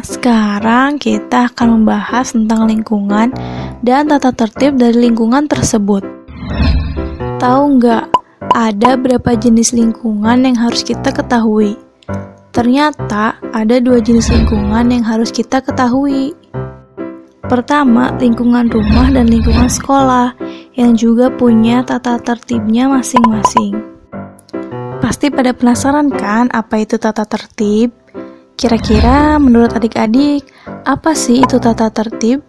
sekarang kita akan membahas tentang lingkungan dan tata tertib dari lingkungan tersebut. Tahu nggak, ada berapa jenis lingkungan yang harus kita ketahui? Ternyata ada 2 jenis lingkungan yang harus kita ketahui. Pertama, lingkungan rumah dan lingkungan sekolah yang juga punya tata tertibnya masing-masing. Pasti pada penasaran kan apa itu tata tertib? Kira-kira menurut adik-adik, apa sih itu tata tertib?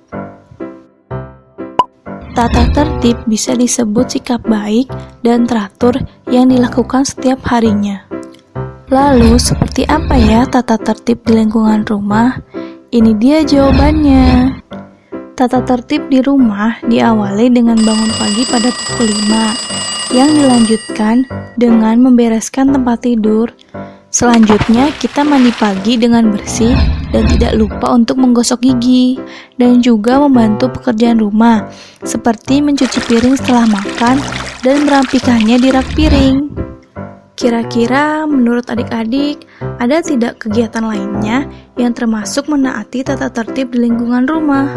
Tata tertib bisa disebut sikap baik dan teratur yang dilakukan setiap harinya. Lalu, seperti apa ya tata tertib di lingkungan rumah? Ini dia jawabannya. Tata tertib di rumah diawali dengan bangun pagi pada pukul 5, yang dilanjutkan dengan membereskan tempat tidur. Selanjutnya, kita mandi pagi dengan bersih dan tidak lupa untuk menggosok gigi, dan juga membantu pekerjaan rumah, seperti mencuci piring setelah makan dan merapikannya di rak piring. Kira-kira menurut adik-adik, ada tidak kegiatan lainnya yang termasuk menaati tata tertib di lingkungan rumah?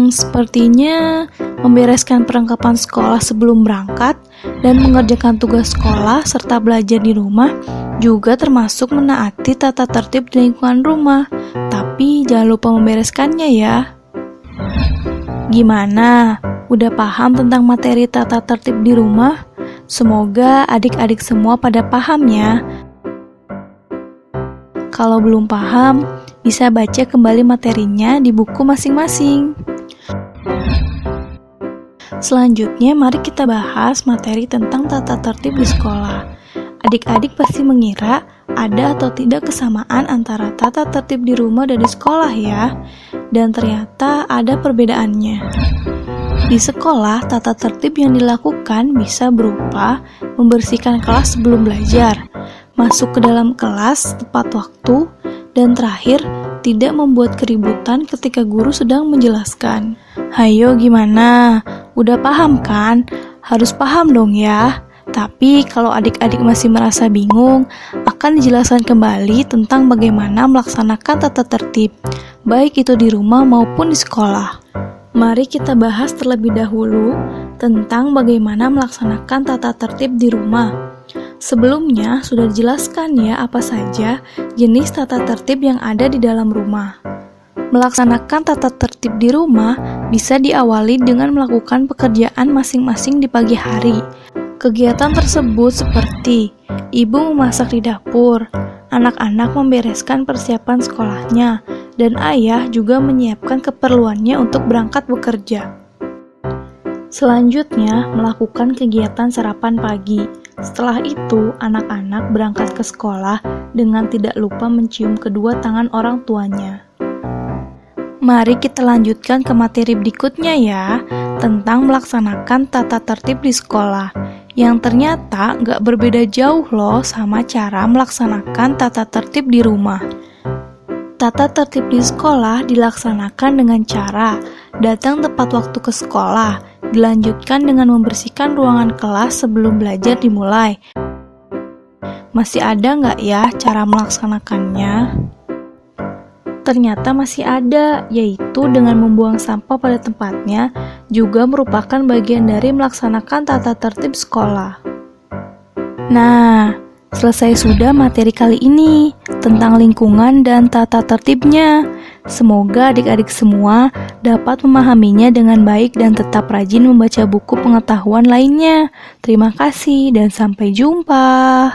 Sepertinya membereskan perlengkapan sekolah sebelum berangkat dan mengerjakan tugas sekolah serta belajar di rumah juga termasuk menaati tata tertib di lingkungan rumah. Tapi jangan lupa membereskannya ya. Gimana? Udah paham tentang materi tata tertib di rumah? Semoga adik-adik semua pada paham ya. Kalau belum paham, bisa baca kembali materinya di buku masing-masing. Selanjutnya, mari kita bahas materi tentang tata tertib di sekolah. Adik-adik pasti mengira ada atau tidak kesamaan antara tata tertib di rumah dan di sekolah ya. Dan ternyata ada perbedaannya. Di sekolah, tata tertib yang dilakukan bisa berupa membersihkan kelas sebelum belajar, masuk ke dalam kelas tepat waktu, dan terakhir, tidak membuat keributan ketika guru sedang menjelaskan. Hayo gimana? Udah paham kan? Harus paham dong ya. Tapi kalau adik-adik masih merasa bingung, akan dijelaskan kembali tentang bagaimana melaksanakan tata tertib, baik itu di rumah maupun di sekolah. Mari kita bahas terlebih dahulu tentang bagaimana melaksanakan tata tertib di rumah. Sebelumnya sudah dijelaskan ya apa saja jenis tata tertib yang ada di dalam rumah. Melaksanakan tata tertib di rumah bisa diawali dengan melakukan pekerjaan masing-masing di pagi hari. Kegiatan tersebut seperti ibu memasak di dapur, anak-anak membereskan persiapan sekolahnya, dan ayah juga menyiapkan keperluannya untuk berangkat bekerja. Selanjutnya, melakukan kegiatan sarapan pagi. Setelah itu, anak-anak berangkat ke sekolah dengan tidak lupa mencium kedua tangan orang tuanya. Mari kita lanjutkan ke materi berikutnya ya, tentang melaksanakan tata tertib di sekolah, yang ternyata nggak berbeda jauh loh sama cara melaksanakan tata tertib di rumah. Tata tertib di sekolah dilaksanakan dengan cara datang tepat waktu ke sekolah, dilanjutkan dengan membersihkan ruangan kelas sebelum belajar dimulai. Masih ada nggak ya cara melaksanakannya? Ternyata masih ada, yaitu dengan membuang sampah pada tempatnya juga merupakan bagian dari melaksanakan tata tertib sekolah. Nah, selesai sudah materi kali ini tentang lingkungan dan tata tertibnya. Semoga adik-adik semua dapat memahaminya dengan baik dan tetap rajin membaca buku pengetahuan lainnya. Terima kasih dan sampai jumpa.